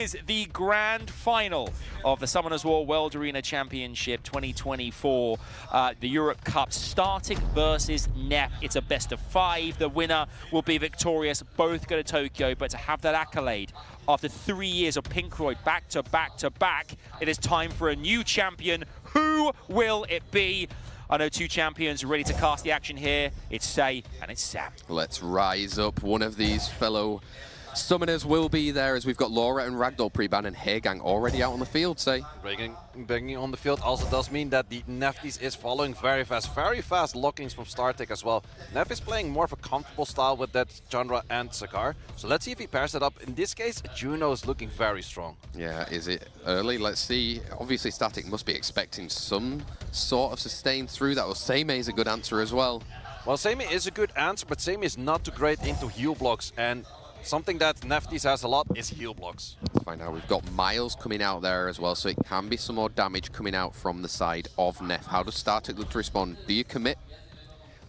Is the grand final of the Summoners War World Arena Championship 2024, the Europe Cup. Startiik versus Nef. It's a best of 5. The winner will be victorious. Both go to Tokyo, but to have that accolade after 3 years of Pinkroyd back to back to back, it is time for a new champion. Who will it be? I know two champions ready to cast the action here. It's Say and it's Sam. Let's rise up. One of these fellow summoners will be there, as we've got Laura and Ragdoll pre-ban and Hairgang already out on the field, Say. Bringing on the field also does mean that the Nefties is following very fast lockings from Startiik as well. Nef is playing more of a comfortable style with that Chandra and Cigar, so let's see if he pairs it up. In this case, Juno is looking very strong. Yeah, is it early? Let's see. Obviously Startiik must be expecting some sort of sustain through that. Well, Seimei is a good answer as well. Well, Seimei is a good answer, but Seimei is not too great into heal blocks, and something that Nefties has a lot is heal blocks. Let's find out. We've got Miles coming out there as well, so it can be some more damage coming out from the side of Nef. How does Startiik look to respond? Do you commit?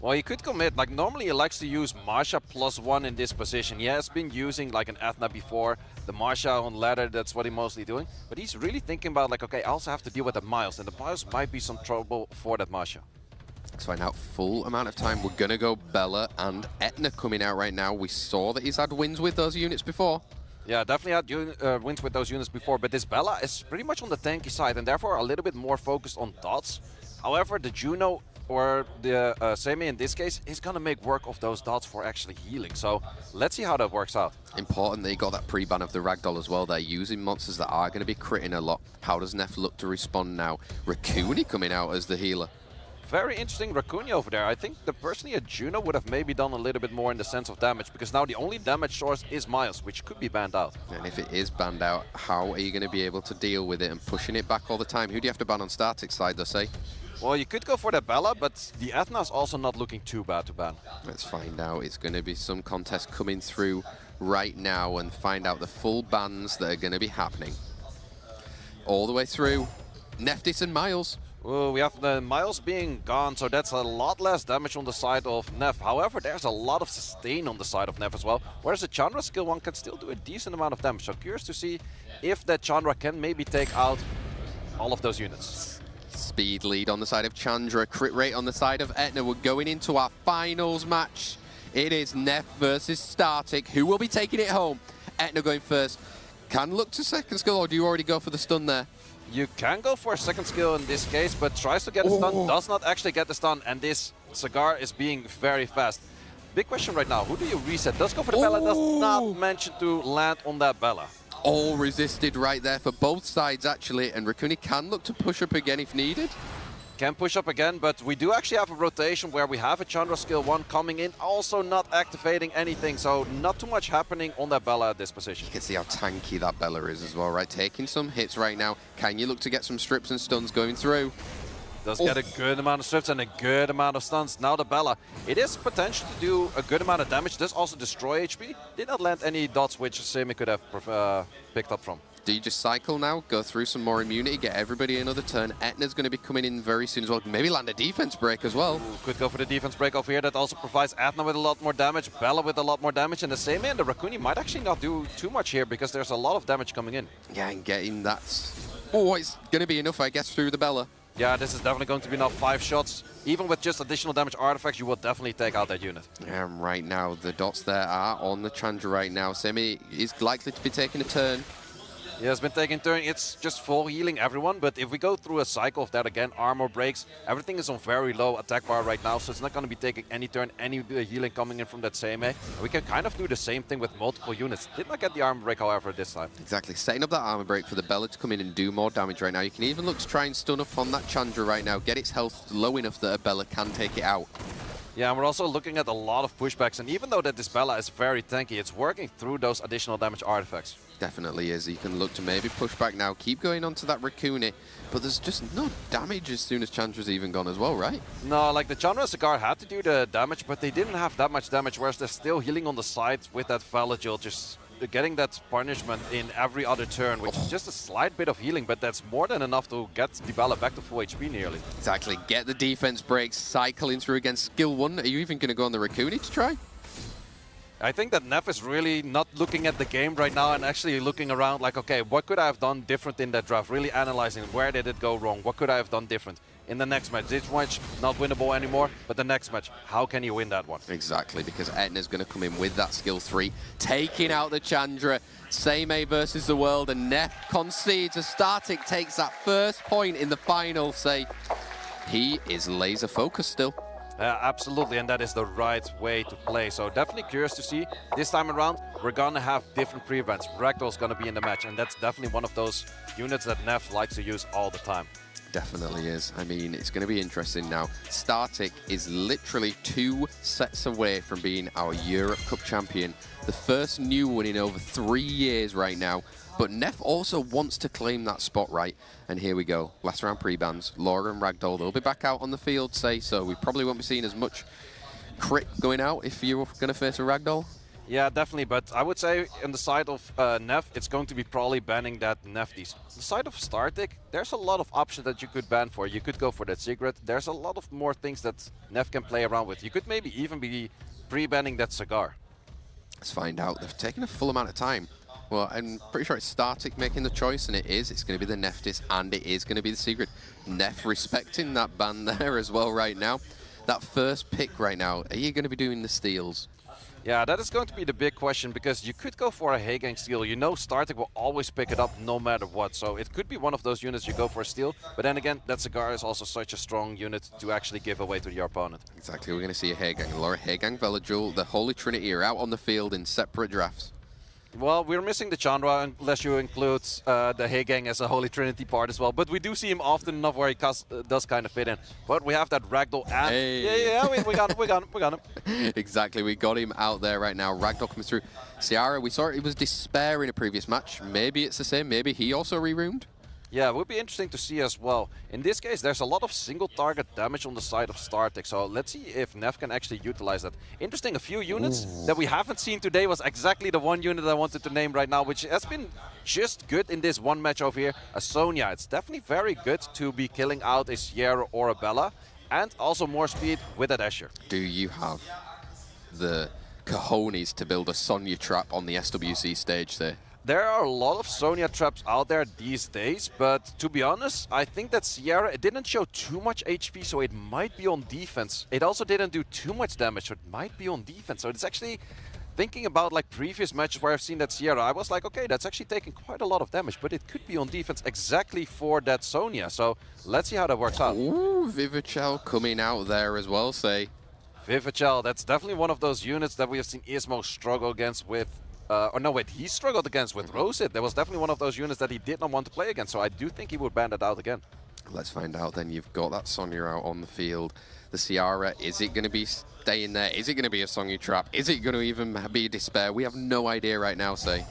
Well, he could commit. Like, normally he likes to use Marsha +1 in this position. He has been using like an Athena before, the Marsha on ladder, that's what he's mostly doing. But he's really thinking about like, okay, I also have to deal with the Miles, and the Miles might be some trouble for that Marsha. Let's find out full amount of time. We're going to go Bella and Etna coming out right now. We saw that he's had wins with those units before. Yeah, definitely had wins with those units before, but this Bella is pretty much on the tanky side and therefore a little bit more focused on dots. However, the Juno or the Seimei in this case is going to make work of those dots for actually healing. So let's see how that works out. Important that he got that pre-ban of the Ragdoll as well. They're using monsters that are going to be critting a lot. How does Nef look to respond now? Raccoony coming out as the healer. Very interesting Raccoon over there. I think that personally a Juno would have maybe done a little bit more in the sense of damage, because now the only damage source is Miles, which could be banned out. And if it is banned out, how are you going to be able to deal with it and pushing it back all the time? Who do you have to ban on Startiik's side, though, Say? Well, you could go for the Bella, but the Athena is also not looking too bad to ban. Let's find out. It's going to be some contest coming through right now and find out the full bans that are going to be happening. All the way through. Neftis and Miles. We have the Miles being gone, so that's a lot less damage on the side of Nef. However, there's a lot of sustain on the side of Nef as well, whereas the Chandra skill 1 can still do a decent amount of damage. So curious to see if that Chandra can maybe take out all of those units. Speed lead on the side of Chandra, crit rate on the side of Etna. We're going into our finals match. It is Nef versus Startiik. Who will be taking it home? Etna going first. Can look to second skill, or do you already go for the stun there? You can go for a second skill in this case, but tries to get a stun, does not actually get the stun, and this Cigar is being very fast. Big question right now, who do you reset? Does go for the Bella, does not mention to land on that Bella. All resisted right there for both sides, actually, and Raccoony can look to push up again if needed. Can push up again, but we do actually have a rotation where we have a Chandra skill 1 coming in, also not activating anything, so not too much happening on that Bella at this position. You can see how tanky that Bella is as well, right? Taking some hits right now. Can you look to get some strips and stuns going through? Does get a good amount of strips and a good amount of stuns. Now the Bella, it is potential to do a good amount of damage. Does also destroy HP. Did not land any dots which Seimei could have picked up from. Do you just cycle now, go through some more immunity, get everybody another turn? Etna's going to be coming in very soon as well. Maybe land a defense break as well. Ooh, could go for the defense break over here. That also provides Athena with a lot more damage, Bella with a lot more damage, and the Seimei and the Raccoony might actually not do too much here because there's a lot of damage coming in. Yeah, and getting that... Oh, it's going to be enough, I guess, through the Bella. Yeah, this is definitely going to be enough. 5 shots. Even with just additional damage artifacts, you will definitely take out that unit. Yeah, and right now, the dots there are on the Chandra right now. Seimei is likely to be taking a turn. He has been taking a turn. It's just full healing everyone, but if we go through a cycle of that again, armor breaks, everything is on very low attack bar right now, so it's not going to be taking any turn, any healing coming in from that Seimei. We can kind of do the same thing with multiple units. Did not get the armor break, however, this time. Exactly. Setting up that armor break for the Bella to come in and do more damage right now. You can even look to try and stun up on that Chandra right now, get its health low enough that a Bella can take it out. Yeah, and we're also looking at a lot of pushbacks, and even though that this Bella is very tanky, it's working through those additional damage artifacts. Definitely is. You can look to maybe push back now, keep going onto that Raccoony, but there's just no damage as soon as Chandra's even gone as well, right? No, like the Chandra Cigar had to do the damage, but they didn't have that much damage, whereas they're still healing on the sides with that Valagil, just getting that punishment in every other turn, which is just a slight bit of healing, but that's more than enough to get the Bella back to full HP nearly. Exactly. Get the defense breaks, cycling through against skill 1. Are you even going to go on the Raccoony to try? I think that Neff is really not looking at the game right now and actually looking around like, okay, what could I have done different in that draft? Really analyzing where did it go wrong? What could I have done different? In the next match, this match not winnable anymore, but the next match, how can you win that one? Exactly, because Etna's going to come in with that skill 3, taking out the Chandra. Seimei versus the world, and Neff concedes as Startiik takes that first point in the final. Say, he is laser focused still. Absolutely, and that is the right way to play. So definitely curious to see. This time around, we're going to have different pre-events. Ragdoll's going to be in the match, and that's definitely one of those units that Neff likes to use all the time. Definitely is. I mean, it's going to be interesting now. Startiik is literally 2 sets away from being our Europe Cup champion. The first new one in over 3 years right now. But Neff also wants to claim that spot, right? And here we go. Last round pre-bans. Laura and Ragdoll, they'll be back out on the field, say, so we probably won't be seeing as much crit going out if you're going to face a Ragdoll. Yeah, definitely, but I would say on the side of Neff, it's going to be probably banning that Nefties. The side of Startiik, there's a lot of options that you could ban for. You could go for that secret. There's a lot of more things that Neff can play around with. You could maybe even be pre-banning that cigar. Let's find out. They've taken a full amount of time. Well, I'm pretty sure it's Startiik making the choice, and it is. It's going to be the Neftis, and it is going to be the secret. Neff respecting that ban there as well right now. That first pick right now, are you going to be doing the steals? Yeah, that is going to be the big question, because you could go for a Heigang steal. You know Startiik will always pick it up no matter what, so it could be one of those units you go for a steal. But then again, that cigar is also such a strong unit to actually give away to your opponent. Exactly, we're going to see a Heigang. Laura, Heigang, Velajul, the Holy Trinity are out on the field in separate drafts. Well, we're missing the Chandra, unless you include the Heigang as a Holy Trinity part as well. But we do see him often enough where he does kind of fit in. But we have that Ragdoll and... Hey. Yeah, we got him. Exactly, we got him out there right now. Ragdoll comes through. Ciara, we saw it was Despair in a previous match. Maybe it's the same, maybe he also re-roomed. Yeah, it would be interesting to see as well. In this case, there's a lot of single target damage on the side of Startiik, so let's see if Neff can actually utilize that. Interesting, a few units that we haven't seen today was exactly the one unit I wanted to name right now, which has been just good in this one match over here. A Sonya, it's definitely very good to be killing out a Sierra or a Bella, and also more speed with that Asher. Do you have the cojones to build a Sonya trap on the SWC stage there? There are a lot of Sonya traps out there these days, but to be honest, I think that Sierra, it didn't show too much HP, so it might be on defense. It also didn't do too much damage, so it might be on defense. So it's actually, thinking about like previous matches where I've seen that Sierra, I was like, okay, that's actually taking quite a lot of damage, but it could be on defense exactly for that Sonya. So let's see how that works out. Ooh, Vivichel coming out there as well, say. Vivichel, that's definitely one of those units that we have seen Ismo struggle against with... or no, wait, he struggled against with Rosit. That was definitely one of those units that he did not want to play against, so I do think he would ban that out again. Let's find out then. You've got that Sonya out on the field. The Ciara, is it going to be staying there? Is it going to be a Sonya trap? Is it going to even be Despair? We have no idea right now, say.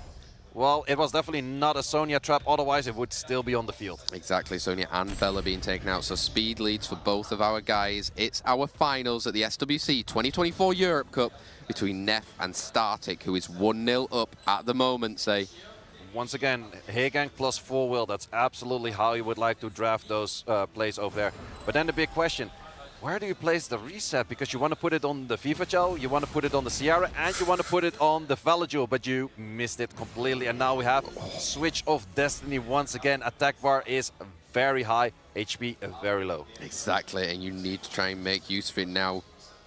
Well, it was definitely not a Sonya trap, otherwise it would still be on the field. Exactly, Sonya and Bella being taken out, so speed leads for both of our guys. It's our finals at the SWC 2024 Europe Cup between Neff and Startiik, who is 1-0 up at the moment, say. Once again, Heigang plus 4-wheel, that's absolutely how you would like to draft those plays over there. But then the big question, where do you place the reset? Because you want to put it on the Vivichel, you want to put it on the Sierra, and you want to put it on the Velajul, but you missed it completely. And now we have Switch of Destiny once again. Attack bar is very high, HP very low. Exactly, and you need to try and make use of it now.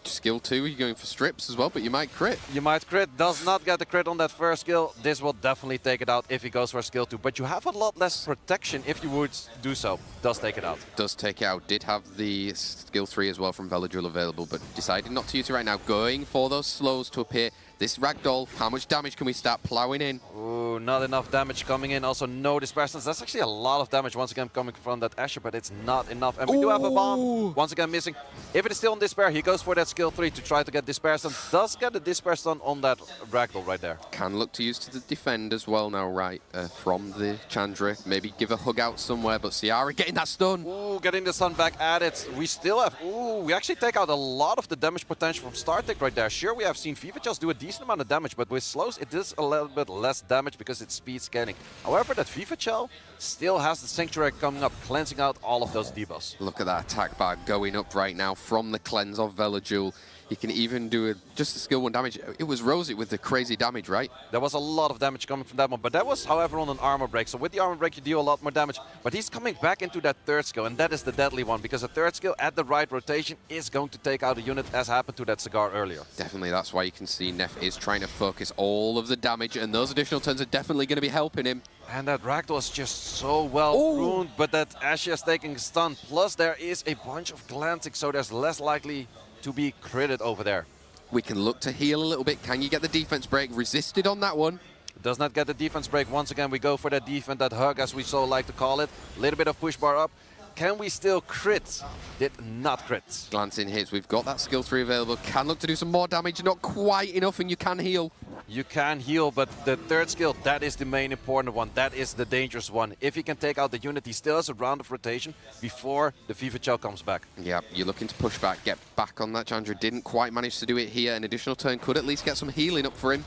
Skill 2, you're going for strips as well, but you might crit. You might crit, does not get the crit on that first skill. This will definitely take it out if he goes for skill 2, but you have a lot less protection if you would do so. Does take it out. Does take it out. Did have the skill 3 as well from Velajul available, but decided not to use it right now. Going for those slows to appear. This Ragdoll, how much damage can we start plowing in? Ooh, not enough damage coming in. Also, no dispersants. That's actually a lot of damage once again coming from that Asher, but it's not enough. And we do have a bomb. Once again missing. If it is still on Despair, he goes for that skill 3 to try to get dispersant. Does get the dispersant on that Ragdoll right there. Can look to use to the defend as well now, right? From the Chandra. Maybe give a hug out somewhere, but Ciara getting that stun. Ooh, getting the stun back at it. We still have... Ooh, we actually take out a lot of the damage potential from Startiik right there. Sure, we have seen Vivichel do a decent amount of damage, but with slows it does a little bit less damage because it's speed scaling. However, that Vivichel still has the Sanctuary coming up, cleansing out all of those debuffs. Look at that attack bar going up right now from the cleanse of Velajul. He can even do just a skill 1 damage. It was Rosie with the crazy damage, right? There was a lot of damage coming from that one, but that was, however, on an armor break. So with the armor break, you deal a lot more damage. But he's coming back into that third skill, and that is the deadly one, because the third skill at the right rotation is going to take out a unit, as happened to that Cigar earlier. Definitely, that's why you can see Neff is trying to focus all of the damage, and those additional turns are definitely going to be helping him. And that Ragdoll is just so well ruined, but that Ashe is taking stun. Plus, there is a bunch of glancing, so there's less likely to be critted over there. We can look to heal a little bit. Can you get the defense break? Resisted on that one. Does not get the defense break. Once again, we go for that defense, that hug, as we so like to call it. A little bit of push bar up. Can we still crit? Did not crit. Glancing hits. We've got that skill 3 available. Can look to do some more damage. Not quite enough, and you can heal. You can heal, but the third skill, that is the main important one. That is the dangerous one. If he can take out the unit, he still has a round of rotation before the Fever Chow comes back. Yeah, you're looking to push back, get back on that. Chandra didn't quite manage to do it here. An additional turn could at least get some healing up for him.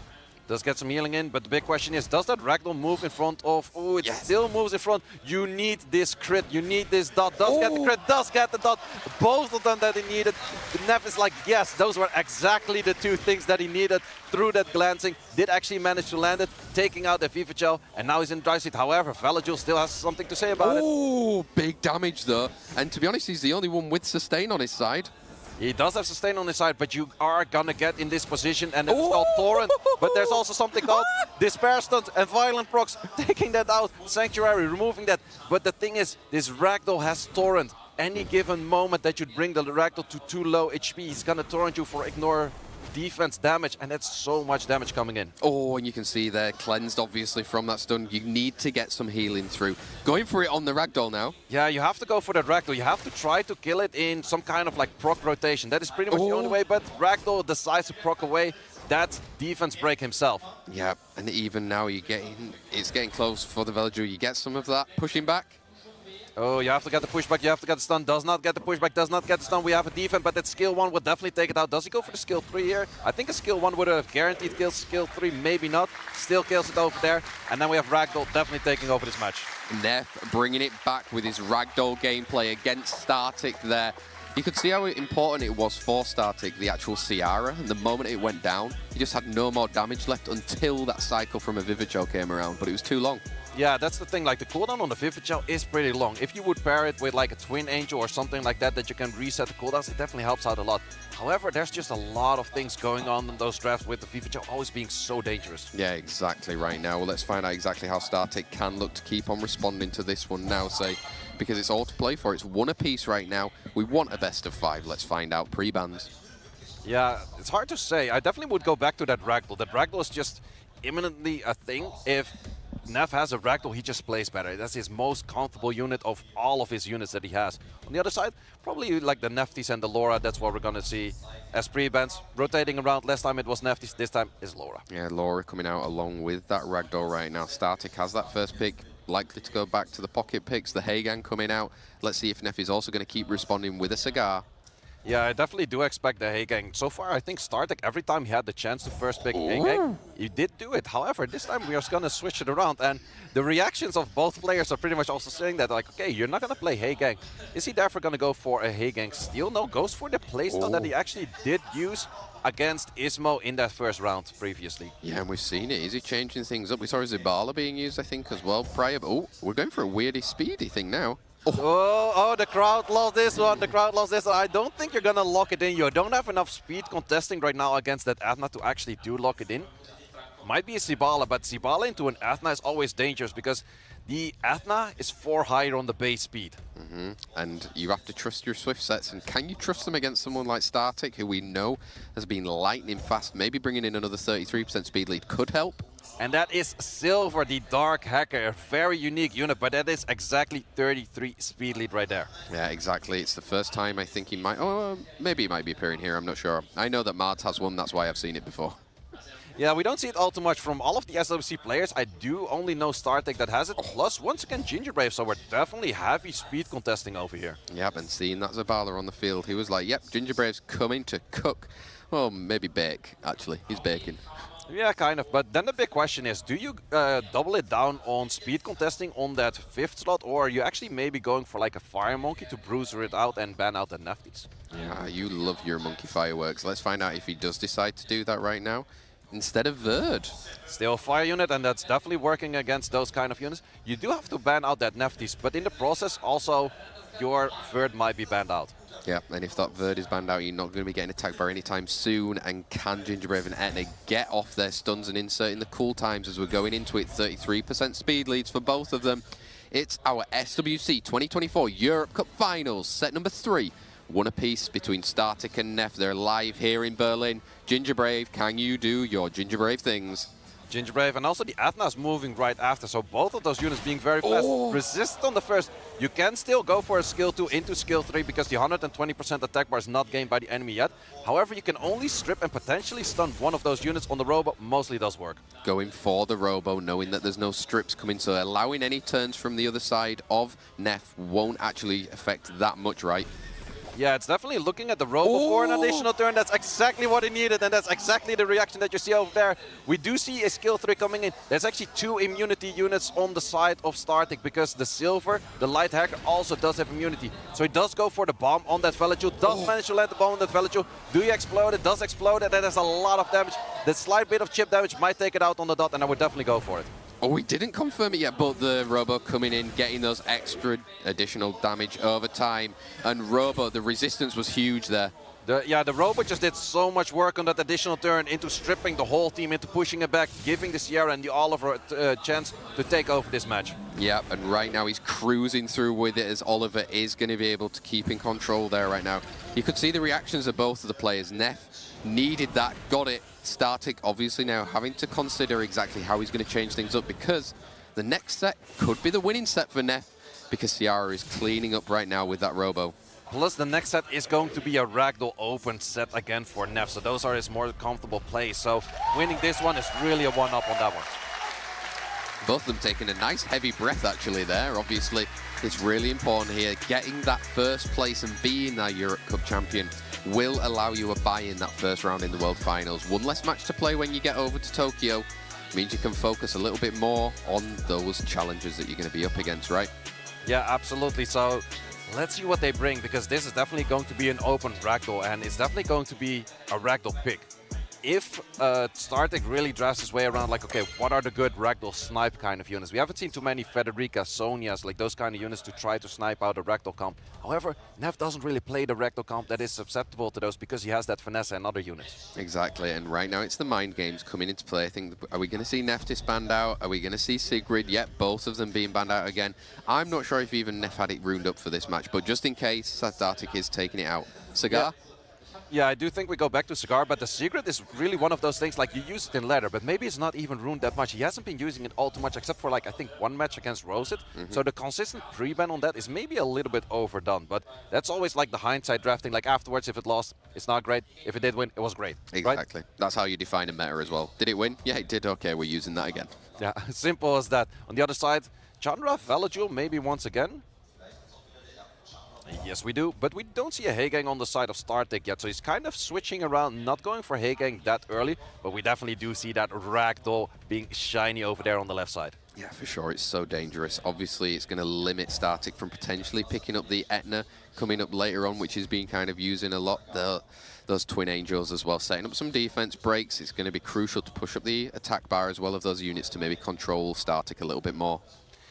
Does get some healing in, but the big question is, does that Ragdoll move in front of... Oh, it still moves in front. You need this crit, you need this dot. Does get the crit, does get the dot. Both of them that he needed. Neff is like, yes, those were exactly the 2 things that he needed through that glancing. Did actually manage to land it, taking out the Fever Chow, and now he's in dry seat. However, Valajul still has something to say about it. Oh, big damage though. And to be honest, he's the only one with sustain on his side. He does have sustain on his side, but you are gonna get in this position, and it's called Torrent. But there's also something called Despair Stunt and Violent Procs, taking that out. Sanctuary, removing that. But the thing is, this Ragdoll has Torrent. Any given moment that you bring the Ragdoll to too low HP, he's gonna Torrent you for ignore defense damage, and that's so much damage coming in. Oh, and you can see they're cleansed, obviously, from that stun. You need to get some healing through. Going for it on the Ragdoll now. Yeah, you have to go for that Ragdoll. You have to try to kill it in some kind of like proc rotation. That is pretty much the only way, but Ragdoll decides to proc away that defense break himself. Yeah, and even now it's getting close for the Villager. You get some of that pushing back. Oh, you have to get the pushback, you have to get the stun. Does not get the pushback, does not get the stun. We have a defense, but that skill 1 would definitely take it out. Does he go for the skill 3 here? I think a skill 1 would have guaranteed kills. Skill 3, maybe not. Still kills it over there. And then we have Ragdoll definitely taking over this match. Neff bringing it back with his Ragdoll gameplay against Startiik there. You could see how important it was for Startiik, the actual Ciara, and the moment it went down, he just had no more damage left until that cycle from a Vivicho came around, but it was too long. Yeah, that's the thing, like the cooldown on the Vivicho is pretty long. If you would pair it with like a Twin Angel or something like that you can reset the cooldowns, it definitely helps out a lot. However, there's just a lot of things going on in those drafts with the Vivicho always being so dangerous. Yeah, exactly right now. Well, let's find out exactly how Startiik can look to keep on responding to this one now, because it's all to play for. It's 1 apiece right now. We want a best of 5. Let's find out pre-bans. Yeah, it's hard to say. I definitely would go back to that Ragdoll. That Ragdoll is just imminently a thing. If Neff has a Ragdoll, he just plays better. That's his most comfortable unit of all of his units that he has. On the other side, probably like the Nefties and the Laura. That's what we're going to see as pre-bans. Rotating around. Last time it was Nefties, this time is Laura. Yeah, Laura coming out along with that Ragdoll right now. Startiik has that first pick. Likely to go back to the pocket picks. The Hagan coming out. Let's see if Neff is also going to keep responding with a Cigar. Yeah, I definitely do expect the Hagang. So far, I think Startiik, every time he had the chance to first pick Hagang, he did do it. However, this time we are going to switch it around. And the reactions of both players are pretty much also saying that, like, okay, you're not going to play Hagang. Is he therefore going to go for a Hagang steal? No, goes for the playstyle that he actually did use against Ismo in that first round previously. Yeah, and we've seen it. Is he changing things up? We saw Zibala being used, I think, as well prior. But, we're going for a weirdy speedy thing now. Oh, the crowd lost this one. The crowd lost this one. I don't think you're going to lock it in. You don't have enough speed contesting right now against that Athna to actually do lock it in. Might be a Zibala, but Zibala into an Athna is always dangerous because the Athna is 4 higher on the base speed. And you have to trust your Swift sets. And can you trust them against someone like Startiik, who we know has been lightning fast? Maybe bringing in another 33% speed lead could help. And that is Silver, the Dark Hacker. A very unique unit, but that is exactly 33 speed lead right there. Yeah, exactly. It's the first time I think he might... Oh, maybe he might be appearing here. I'm not sure. I know that Mards has one. That's why I've seen it before. Yeah, we don't see it all too much from all of the SWC players. I do only know Startiik that has it. Plus, once again, Gingerbrave, so we're definitely heavy speed contesting over here. Yep, and seeing that Zibala on the field, he was like, yep, Gingerbrave's coming to cook. Well, maybe bake, actually. He's baking. Yeah, kind of. But then the big question is, do you double it down on speed contesting on that 5th slot, or are you actually maybe going for like a Fire Monkey to bruiser it out and ban out the Nefties? Yeah, you love your monkey fireworks. Let's find out if he does decide to do that right now instead of Verd. Still a fire unit, and that's definitely working against those kind of units. You do have to ban out that Nefties, but in the process also your Verd might be banned out. Yeah, and if that Verd is banned out, you're not going to be getting attacked by anytime soon. And can Gingerbrave and Etna get off their stuns and insert in the cool times as we're going into it? 33% speed leads for both of them. It's our SWC 2024 Europe Cup Finals, set number 3. One apiece between Startiik and Nef. They're live here in Berlin. Gingerbrave, can you do your Gingerbrave things? Gingerbrave, and also the Athna's moving right after, so both of those units being very fast. Resist on the first. You can still go for a skill 2 into skill 3 because the 120% attack bar is not gained by the enemy yet. However, you can only strip and potentially stun one of those units on the Robo. Mostly does work. Going for the Robo, knowing that there's no strips coming, so allowing any turns from the other side of Nef won't actually affect that much, right? Yeah, it's definitely looking at the Robo for an additional turn. That's exactly what he needed, and that's exactly the reaction that you see over there. We do see a skill 3 coming in. There's actually 2 immunity units on the side of Startiik because the Silver, the Light Hacker, also does have immunity. So he does go for the bomb on that Velajul, does manage to land the bomb on that Velajul. Do you explode it? Does explode it? That has a lot of damage. That slight bit of chip damage might take it out on the dot, and I would definitely go for it. Oh, we didn't confirm it yet, but the Robo coming in, getting those extra additional damage over time. And Robo, the resistance was huge there. The Robo just did so much work on that additional turn into stripping the whole team, into pushing it back, giving the Sierra and the Oliver a chance to take over this match. Yeah, and right now he's cruising through with it as Oliver is going to be able to keep in control there right now. You could see the reactions of both of the players. Nef needed that, got it. Startiik obviously now having to consider exactly how he's going to change things up because the next set could be the winning set for Nef because Ciara is cleaning up right now with that Robo. Plus the next set is going to be a Ragdoll open set again for Nef, so those are his more comfortable plays. So winning this one is really a one-up on that one. Both of them taking a nice heavy breath actually there. Obviously it's really important here. Getting that first place and being that Europe Cup champion will allow you a buy in that first round in the World Finals. One less match to play when you get over to Tokyo. Means you can focus a little bit more on those challenges that you're going to be up against, right? Yeah, absolutely. So let's see what they bring, because this is definitely going to be an open Ragdoll, and it's definitely going to be a Ragdoll pick. If Startiik really drafts his way around, like, okay, what are the good Ragdoll snipe kind of units? We haven't seen too many Federica, Sonias, like those kind of units to try to snipe out a Ragdoll comp. However, Nef doesn't really play the Ragdoll comp that is susceptible to those because he has that finesse and other units. Exactly, and right now it's the mind games coming into play. I think, are we going to see Neftis banned out? Are we going to see Sigrid? Yep, both of them being banned out again. I'm not sure if even Nef had it ruined up for this match, but just in case, Startiik is taking it out. Cigar? Yeah, I do think we go back to Cigar, but the Secret is really one of those things, like, you use it in ladder, but maybe it's not even ruined that much. He hasn't been using it all too much, except for, like, I think one match against Roset. So the consistent pre-ban on that is maybe a little bit overdone, but that's always like the hindsight drafting. Like, afterwards, if it lost, it's not great. If it did win, it was great. Exactly. Right? That's how you define a meta as well. Did it win? Yeah, it did. Okay, we're using that again. Yeah, simple as that. On the other side, Chandra, Velajul, maybe once again. Yes, we do, but we don't see a Heigang on the side of Startiik yet, so he's kind of switching around, not going for Heigang that early, but we definitely do see that Ragdoll being shiny over there on the left side. Yeah, for sure, it's so dangerous. Obviously, it's going to limit Startiik from potentially picking up the Etna coming up later on, which he's been kind of using a lot, those Twin Angels as well, setting up some defense breaks. It's going to be crucial to push up the attack bar as well of those units to maybe control Startiik a little bit more.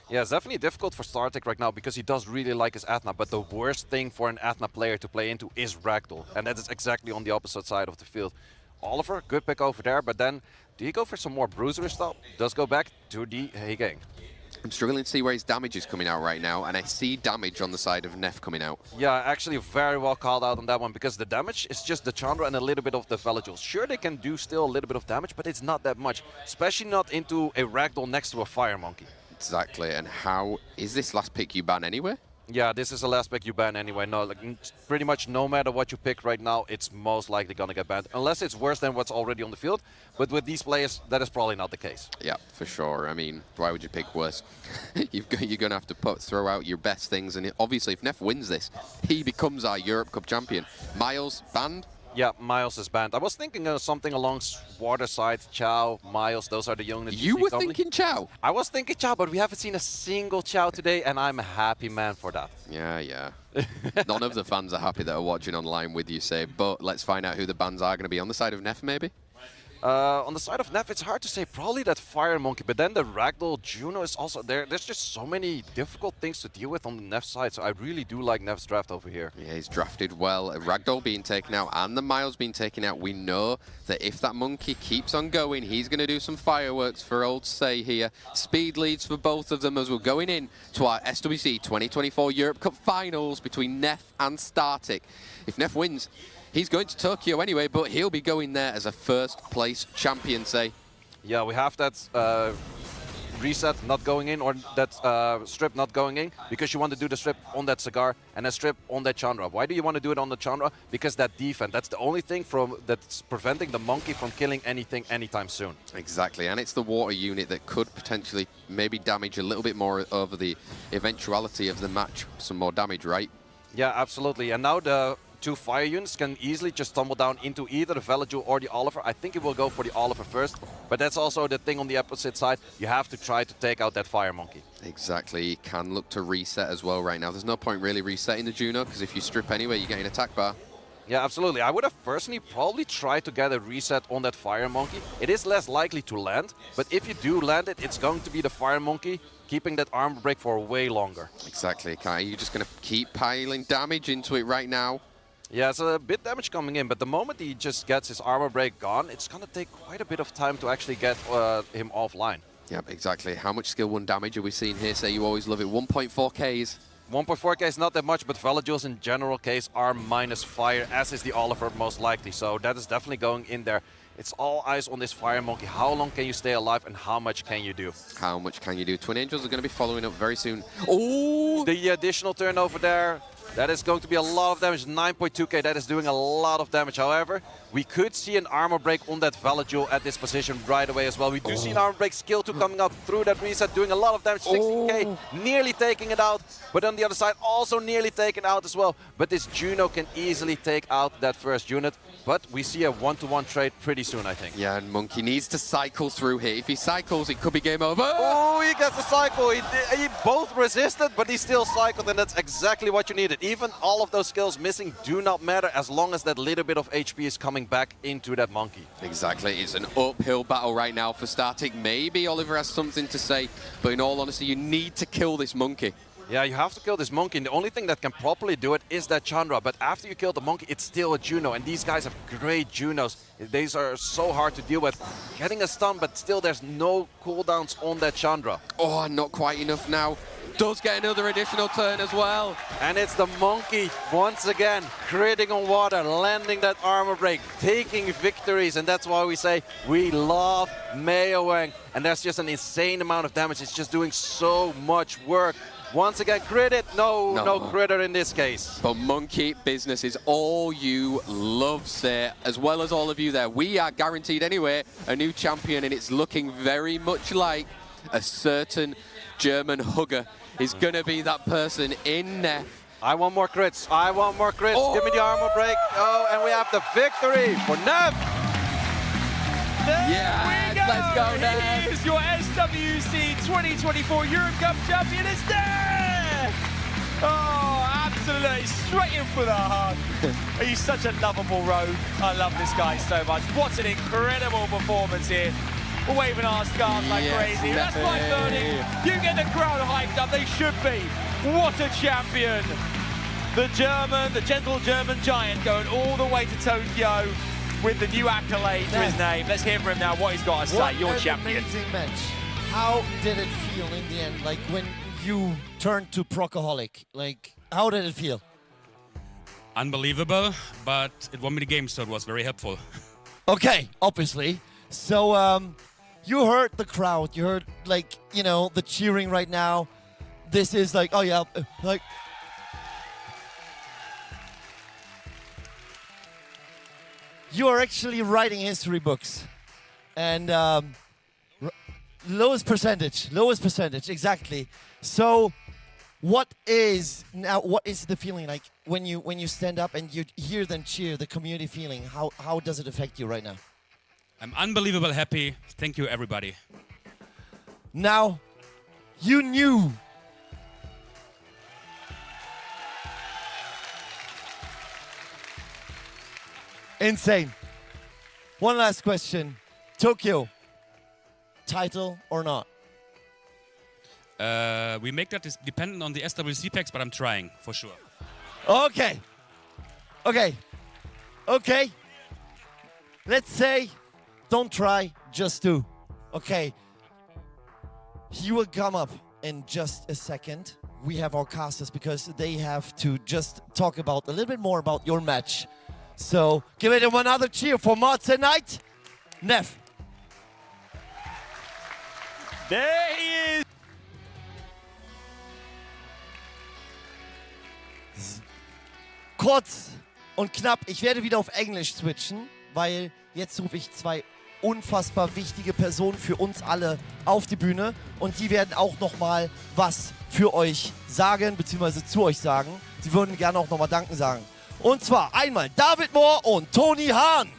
Yeah, it's definitely difficult for Startiik right now because he does really like his Athna, but the worst thing for an Athna player to play into is Ragdoll, and that is exactly on the opposite side of the field. Oliver, good pick over there, but then do you go for some more bruiser stuff? Does go back to the Heigang. I'm struggling to see where his damage is coming out right now, and I see damage on the side of Nef coming out. Yeah, actually very well called out on that one, because the damage is just the Chandra and a little bit of the Velajul. Sure, they can do still a little bit of damage, but it's not that much, especially not into a Ragdoll next to a Fire Monkey. Exactly, and how is this last pick you ban anyway? Yeah, this is the last pick you ban anyway. No, like, pretty much no matter what you pick right now, it's most likely gonna get banned, unless it's worse than what's already on the field. But with these players, that is probably not the case. Yeah, for sure. I mean, why would you pick worse? You're gonna have to throw out your best things, and obviously, if Nef wins this, he becomes our Europe Cup champion. Miles banned. Yeah, Miles is banned. I was thinking of something along water side, Chow, Miles, those are the units. You were thinking Chow? I was thinking Chow, but we haven't seen a single Chow today, and I'm a happy man for that. Yeah. None of the fans are happy that are watching online with you, say, but let's find out who the bans are going to be on the side of Neff, maybe? On the side of Neff, it's hard to say. Probably that Fire Monkey, but then the Ragdoll Juno is also there. There's just so many difficult things to deal with on the Neff side, so I really do like Neff's draft over here. Yeah, he's drafted well. Ragdoll being taken out and the Miles being taken out. We know that if that Monkey keeps on going, he's going to do some fireworks for old Say here. Speed leads for both of them as we're going in to our SWC 2024 Europe Cup Finals between Neff and Startiik. If Neff wins, he's going to Tokyo anyway, but he'll be going there as a first-place champion, Say. Yeah, we have that reset not going in, or that strip not going in, because you want to do the strip on that Cigar and a strip on that Chandra. Why do you want to do it on the Chandra? Because that defense, that's the only thing that's preventing the Monkey from killing anything anytime soon. Exactly, and it's the water unit that could potentially maybe damage a little bit more over the eventuality of the match. Some more damage, right? Yeah, absolutely. And now the two fire units can easily just tumble down into either the Velaju or the Oliver. I think it will go for the Oliver first, but that's also the thing on the opposite side. You have to try to take out that Fire Monkey. Exactly, he can look to reset as well right now. There's no point really resetting the Juno, because if you strip anyway, you get an attack bar. Yeah, absolutely. I would have personally probably tried to get a reset on that Fire Monkey. It is less likely to land, but if you do land it, it's going to be the Fire Monkey keeping that armor break for way longer. Exactly, Kai. You're just going to keep piling damage into it right now. Yeah, it's a bit damage coming in, but the moment he just gets his armor break gone, it's going to take quite a bit of time to actually get him offline. Yep, exactly. How much skill 1 damage are we seeing here? Say you always love it. 1.4 Ks. 1.4k is not that much, but Velajos in general case are minus fire, as is the Oliver most likely. So that is definitely going in there. It's all eyes on this Fire Monkey. How long can you stay alive and how much can you do? How much can you do? Twin Angels are going to be following up very soon. Oh! The additional turn over there. That is going to be a lot of damage, 9.2k, that is doing a lot of damage. However, we could see an armor break on that Velajul at this position right away as well. We do see an armor break, skill 2 coming out through that reset, doing a lot of damage, 16k, nearly taking it out. But on the other side, also nearly taken out as well. But this Juno can easily take out that first unit. But we see a 1-to-1 trade pretty soon, I think. Yeah, and Monkey needs to cycle through here. If he cycles, it could be game over. Oh, he gets the cycle. He both resisted, but he still cycled, and that's exactly what you needed. Even all of those skills missing do not matter as long as that little bit of HP is coming back into that Monkey. Exactly. It's an uphill battle right now for Startiik. Maybe Oliver has something to say, but in all honesty, you need to kill this Monkey. Yeah, you have to kill this Monkey, and the only thing that can properly do it is that Chandra. But after you kill the Monkey, it's still a Juno, and these guys have great Junos. These are so hard to deal with. Getting a stun, but still there's no cooldowns on that Chandra. Oh, not quite enough now. Does get another additional turn as well. And it's the Monkey, once again, critting on water, landing that armor break, taking victories, and that's why we say we love Mayoang. And that's just an insane amount of damage. It's just doing so much work. Once again, crit. No critter in this case. But Monkey business is all you love, sir, as well as all of you there. We are guaranteed anyway a new champion, and it's looking very much like a certain German hugger is going to be that person in Neff. I want more crits. I want more crits. Oh. Give me the armor break. Oh, and we have the victory for Neff. Yeah, let's go, Neff. Here's your SWC 2024 Europe Cup champion, it's Neff! Oh, absolutely, straight in for the hug. He's such a lovable rogue. I love this guy so much. What an incredible performance here. We're waving our scarves like crazy. That's like burning. You get the crowd hyped up. They should be. What a champion. The German, the gentle German giant going all the way to Tokyo with the new accolade to his name. Let's hear from him now what he's got to say. You're champion. Amazing match. How did it feel in the end? Like when you turned to Procaholic, like how did it feel? Unbelievable, but it won me the game, so it was very helpful. Okay, obviously. So you heard the crowd, you heard like, you know, the cheering right now. This is like, oh yeah, like you are actually writing history books. And lowest percentage, exactly. So What is the feeling like when you stand up and you hear them cheer, the community feeling? How does it affect you right now? I'm unbelievable happy. Thank you, everybody. Now, you knew. Insane. One last question. Tokyo, title or not? We make that dependent on the SWC packs, but I'm trying, for sure. Okay. Let's say, don't try, just do. Okay. He will come up in just a second. We have our casters because they have to just talk about a little bit more about your match. So give it another cheer for Martin Knight. Neff. There he is. Kurz und knapp, ich werde wieder auf Englisch switchen, weil jetzt rufe ich zwei unfassbar wichtige Personen für uns alle auf die Bühne und die werden auch nochmal was für euch sagen, beziehungsweise zu euch sagen. Sie würden gerne auch nochmal Danken sagen. Und zwar einmal David Moore und Tony Hahn.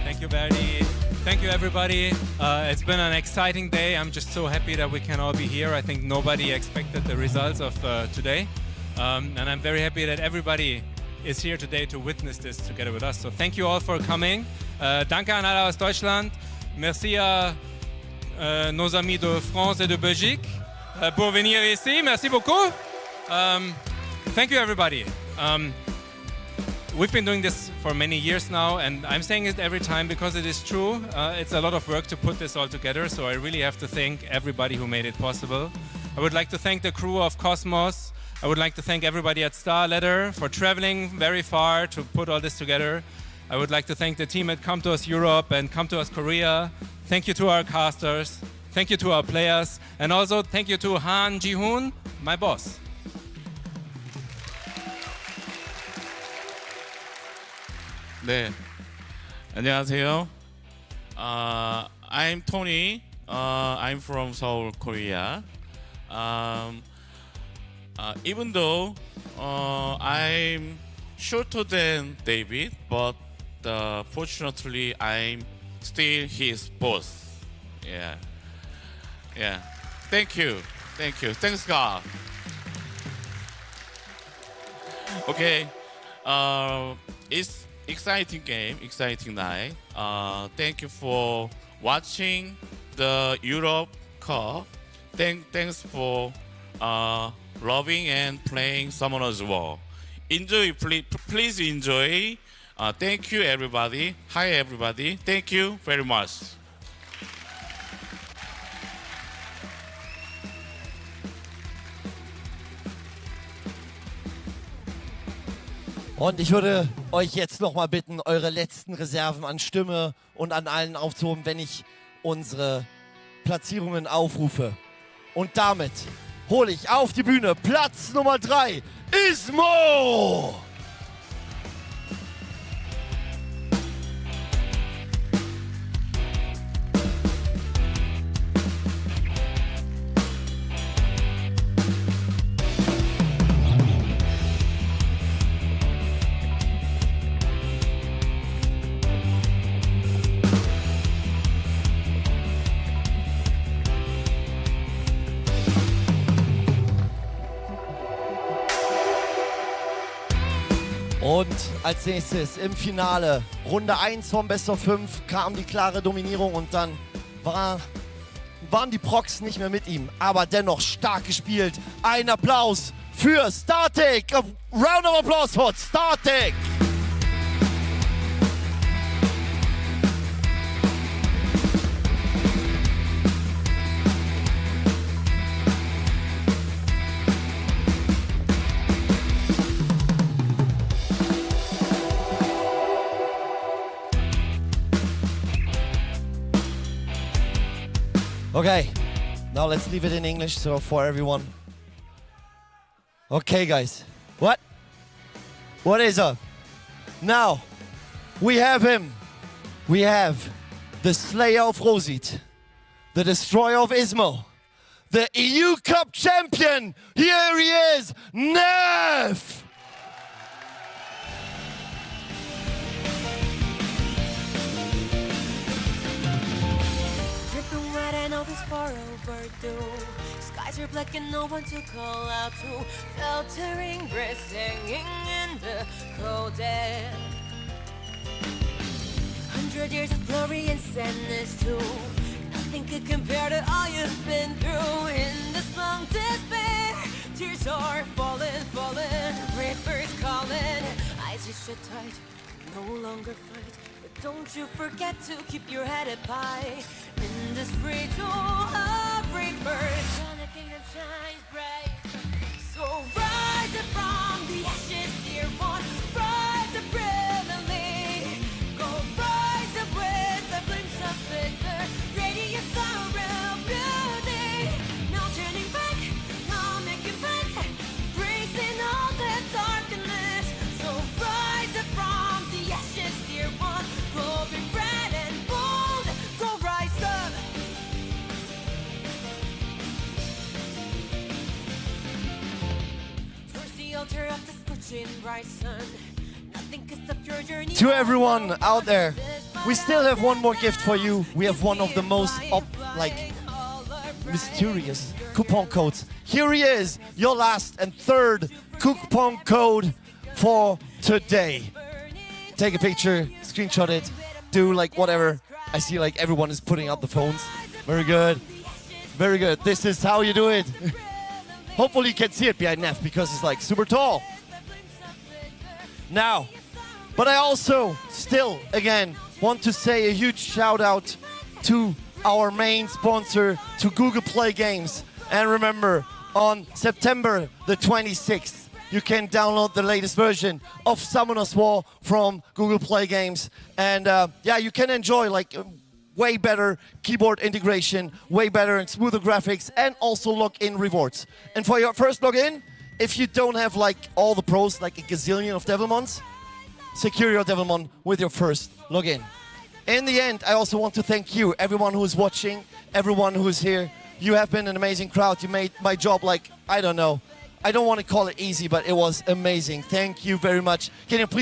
Thank you, Bernie. Thank you, everybody. It's been an exciting day. I'm just so happy that we can all be here. I think nobody expected the results of today. And I'm very happy that everybody is here today to witness this together with us. So thank you all for coming. Danke an alle aus Deutschland. Merci à nos amis de France et de Belgique pour venir ici. Merci beaucoup. Thank you, everybody. We've been doing this for many years now, and I'm saying it every time because it is true. It's a lot of work to put this all together, so I really have to thank everybody who made it possible. I would like to thank the crew of Cosmos. I would like to thank everybody at Starletter for traveling very far to put all this together. I would like to thank the team at Come to Us Europe and Come to Us Korea. Thank you to our casters. Thank you to our players. And also thank you to Han Ji-hoon, my boss. 네, 안녕하세요. I'm Tony. I'm from Seoul, Korea. Even though I'm shorter than David, but fortunately I'm still his boss. Yeah. Thank you. Thanks God. Okay. It's exciting game, exciting night. Thank you for watching the Europe Cup. Thanks for loving and playing Summoner's War. Enjoy, please enjoy. Thank you, everybody. Hi, everybody. Thank you very much. Und ich würde euch jetzt nochmal bitten, eure letzten Reserven an Stimme und an allen aufzuhoben, wenn ich unsere Platzierungen aufrufe. Und damit hole ich auf die Bühne Platz Nummer 3, Ismo! Und als nächstes im Finale, Runde 1 vom Best of 5, kam die klare Dominierung und dann waren die Procs nicht mehr mit ihm. Aber dennoch stark gespielt. Ein Applaus für Startiik. A round of applause for Startiik. Okay, now let's leave it in English so for everyone. Okay, guys. What? What is up? Now, we have him. We have the Slayer of Rosit, the Destroyer of Ismo, the EU Cup champion. Here he is, Neff! Dripping wet, I know this far overdue. Skies are black and no one to call out to. Filtering breath singing in the cold air. 100 years of glory and sadness too. Nothing could compare to all you've been through. In this long despair, tears are falling, falling. Rivers calling, eyes are shut tight, can no longer fight. But don't you forget to keep your head up high. In this free tool of rebirth, the kingdom shines bright. So rise up from the ashes, dear one. Rise up brilliantly. Go rise up with the glimpse of victor. Radiant sorrow, beauty. No turning back, no making back. Bracing all the darkness. So rise up from the ashes, dear one. Go be bright and bold. Go rise up. First the altar of the scorching bright sun. Nothing could stop your journey. To everyone out there, we still have one more gift for you. We have one of the most mysterious coupon codes. Here he is, your last and third coupon code for today. Take a picture, screenshot it, do like whatever. I see like everyone is putting out the phones. Very good. Very good. This is how you do it. Hopefully you can see it behind Neff because it's like super tall. Now, but I also still, again, want to say a huge shout out to our main sponsor, to Google Play Games. And remember, on September the 26th, you can download the latest version of Summoner's War from Google Play Games. And yeah, you can enjoy like way better keyboard integration, way better and smoother graphics, and also login rewards. And for your first login, if you don't have like all the pros, like a gazillion of Devilmons, secure your Devilmon with your first login. In the end, I also want to thank you, everyone who is watching, everyone who is here. You have been an amazing crowd. You made my job like, I don't know. I don't want to call it easy, but it was amazing. Thank you very much. Can you please